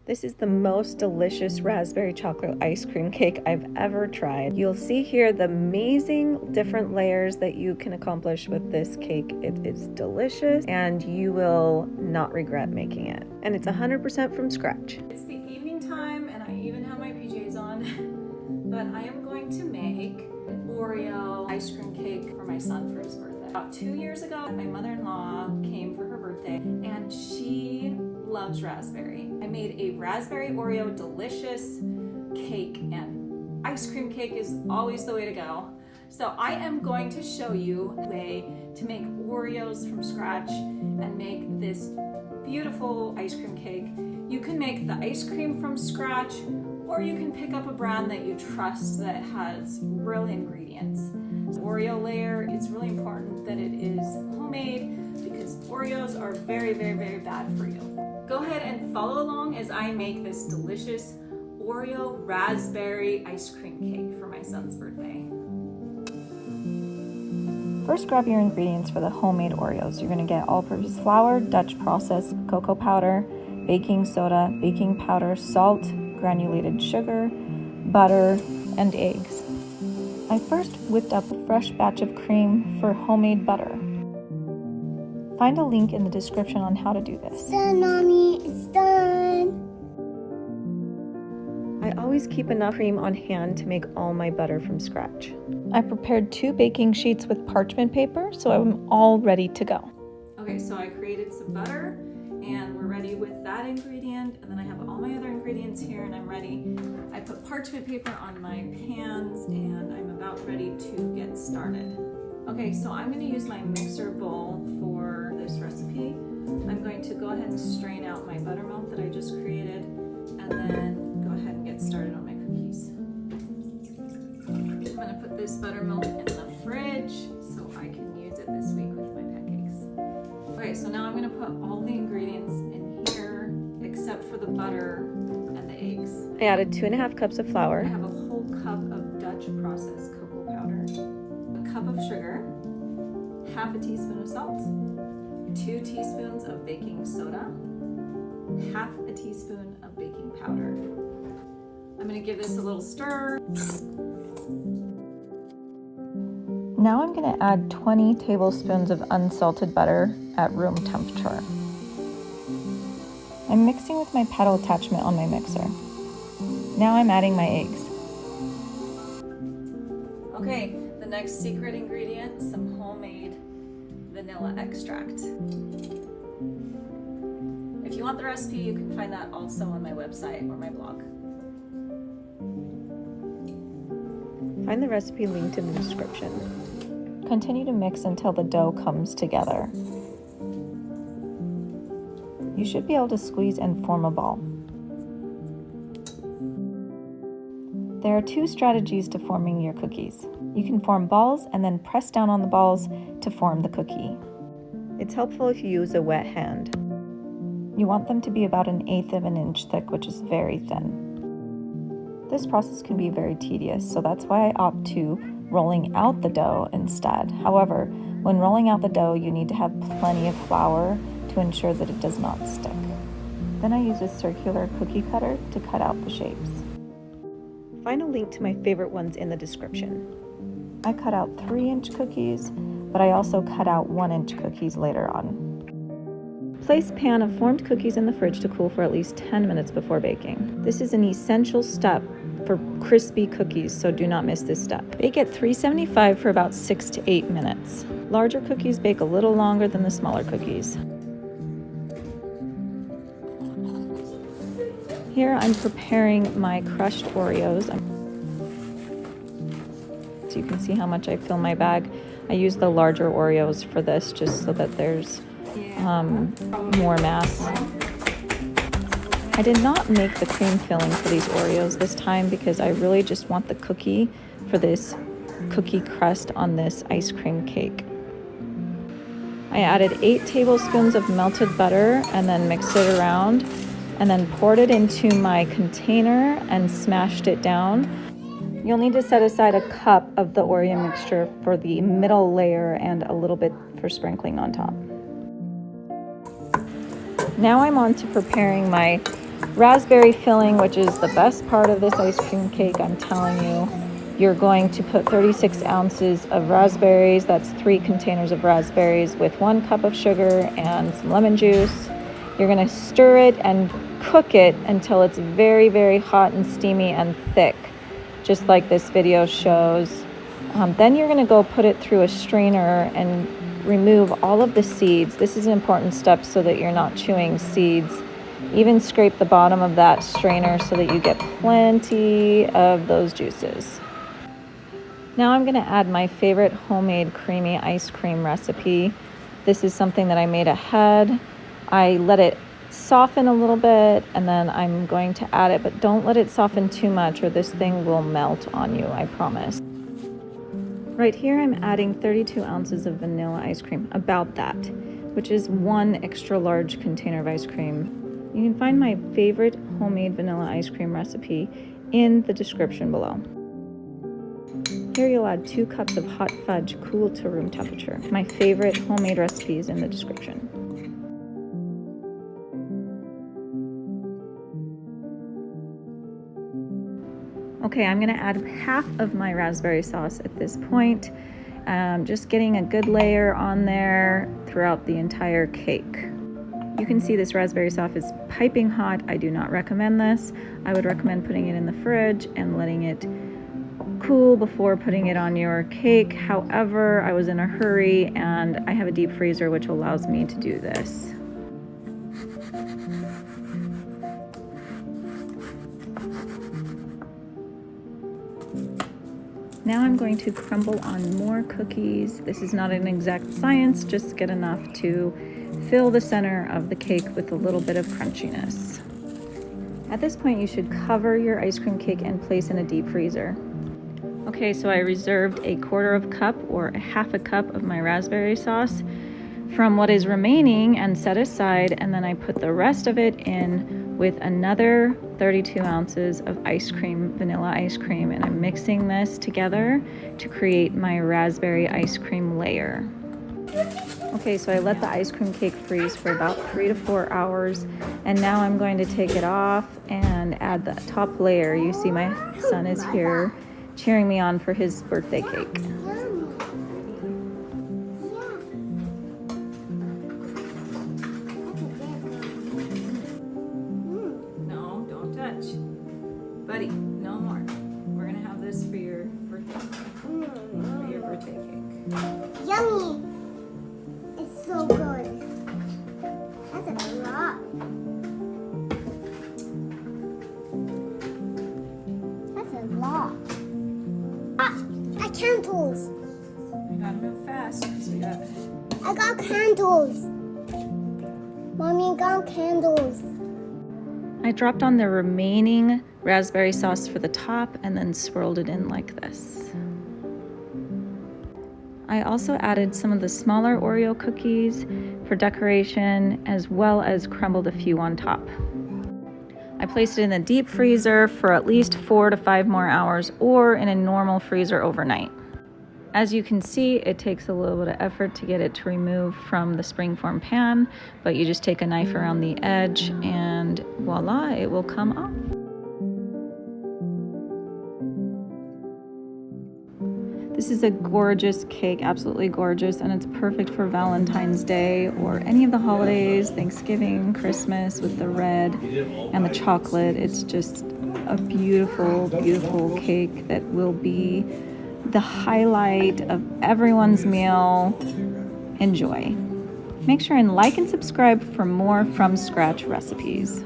This is the most delicious raspberry chocolate ice cream cake I've ever tried. You'll see here the amazing different layers that you can accomplish with this cake. It is delicious and you will not regret making it. And it's 100% from scratch. It's the evening time and I even have my PJs on, but I am going to make an Oreo ice cream cake for my son for his birthday. About 2 years ago, my mother-in-law came for her birthday and she loves raspberry. I made a raspberry Oreo delicious cake, and ice cream cake is always the way to go. So I am going to show you a way to make Oreos from scratch and make this beautiful ice cream cake. You can make the ice cream from scratch, or you can pick up a brand that you trust that has real ingredients. The Oreo layer, it's really important that it is homemade because Oreos are very, very, very bad for you. Go ahead and follow along as I make this delicious Oreo raspberry ice cream cake for my son's birthday. First, grab your ingredients for the homemade Oreos. You're going to get all-purpose flour, Dutch process cocoa powder, baking soda, baking powder, salt, granulated sugar, butter, and eggs. I first whipped up a fresh batch of cream for homemade butter. Find a link in the description on how to do this. It's done, Mommy. It's done. I always keep enough cream on hand to make all my butter from scratch. I prepared 2 baking sheets with parchment paper, so I'm all ready to go. Okay, so I created some butter and we're ready with that ingredient, and then I have all my other ingredients here and I'm ready. I put parchment paper on my pans and I'm about ready to get started. Okay, so I'm going to use my mixer bowl for this recipe. I'm going to go ahead and strain out my buttermilk that I just created and then go ahead and get started on my cookies. I'm going to put this buttermilk in the fridge so I can use it this week with my pancakes. Okay, so now I'm going to put all the ingredients in here except for the butter and the eggs. I added 2.5 cups of flour. I have a whole cup of Dutch processed cocoa powder, a cup of sugar, half a teaspoon of salt, 2 teaspoons of baking soda, half a teaspoon of baking powder. I'm going to give this a little stir. Now I'm going to add 20 tablespoons of unsalted butter at room temperature. I'm mixing with my paddle attachment on my mixer. Now I'm adding my eggs. Okay, the next secret ingredient, some homemade vanilla extract. If you want the recipe, you can find that also on my website or my blog. Find the recipe linked in the description. Continue to mix until the dough comes together. You should be able to squeeze and form a ball. There are 2 strategies to forming your cookies. You can form balls and then press down on the balls to form the cookie. It's helpful if you use a wet hand. You want them to be about 1/8 of an inch thick, which is very thin. This process can be very tedious, so that's why I opt to rolling out the dough instead. However, when rolling out the dough, you need to have plenty of flour to ensure that it does not stick. Then I use a circular cookie cutter to cut out the shapes. Find a link to my favorite ones in the description. I cut out 3-inch cookies, but I also cut out 1-inch cookies later on. Place pan of formed cookies in the fridge to cool for at least 10 minutes before baking. This is an essential step for crispy cookies, so do not miss this step. Bake at 375 for about 6 to 8 minutes. Larger cookies bake a little longer than the smaller cookies. Here I'm preparing my crushed Oreos. So you can see how much I fill my bag. I use the larger Oreos for this just so that there's more mass. I did not make the cream filling for these Oreos this time because I really just want the cookie for this cookie crust on this ice cream cake. I added 8 tablespoons of melted butter and then mixed it around and then poured it into my container and smashed it down. You'll need to set aside a cup of the Oreo mixture for the middle layer and a little bit for sprinkling on top. Now I'm on to preparing my raspberry filling, which is the best part of this ice cream cake, I'm telling you. You're going to put 36 ounces of raspberries, that's 3 containers of raspberries, with 1 cup of sugar and some lemon juice. You're going to stir it and cook it until it's very, very hot and steamy and thick, just like this video shows. Then you're going to go put it through a strainer and remove all of the seeds. This is an important step so that you're not chewing seeds. Even scrape the bottom of that strainer so that you get plenty of those juices. Now I'm going to add my favorite homemade creamy ice cream recipe. This is something that I made ahead. I let it soften a little bit and then I'm going to add it, but don't let it soften too much or this thing will melt on you, I promise. Right here I'm adding 32 ounces of vanilla ice cream, about that, which is 1 extra large container of ice cream. You can find my favorite homemade vanilla ice cream recipe in the description below. Here you'll add 2 cups of hot fudge, cool to room temperature. My favorite homemade recipe is in the description. Okay, I'm gonna add half of my raspberry sauce at this point. Just getting a good layer on there throughout the entire cake. You can see this raspberry sauce is piping hot. I do not recommend this. I would recommend putting it in the fridge and letting it cool before putting it on your cake. However, I was in a hurry and I have a deep freezer which allows me to do this. Now I'm going to crumble on more cookies. This is not an exact science, just get enough to fill the center of the cake with a little bit of crunchiness. At this point, you should cover your ice cream cake and place in a deep freezer. Okay, so I reserved a 1/4 cup or a 1/2 cup of my raspberry sauce from what is remaining and set aside, and then I put the rest of it in with another 32 ounces of ice cream, vanilla ice cream, and I'm mixing this together to create my raspberry ice cream layer. Okay, so I let the ice cream cake freeze for about 3 to 4 hours, and now I'm going to take it off and add the top layer. You see my son is here cheering me on for his birthday cake. No, don't touch. Buddy, no more. We're gonna have this for your birthday. For your birthday cake. Yummy. It's so good. That's a lot. That's a lot. Candles. We gotta move fast because we got. I got candles. Mommy got candles. I dropped on the remaining raspberry sauce for the top and then swirled it in like this. I also added some of the smaller Oreo cookies for decoration, as well as crumbled a few on top. I placed it in the deep freezer for at least 4 to 5 more hours, or in a normal freezer overnight. As you can see, it takes a little bit of effort to get it to remove from the springform pan, but you just take a knife around the edge and voila, it will come off. This is a gorgeous cake, absolutely gorgeous, and it's perfect for Valentine's Day or any of the holidays, Thanksgiving, Christmas, with the red and the chocolate. It's just a beautiful, beautiful cake that will be the highlight of everyone's meal. Enjoy. Make sure and like and subscribe for more from scratch recipes.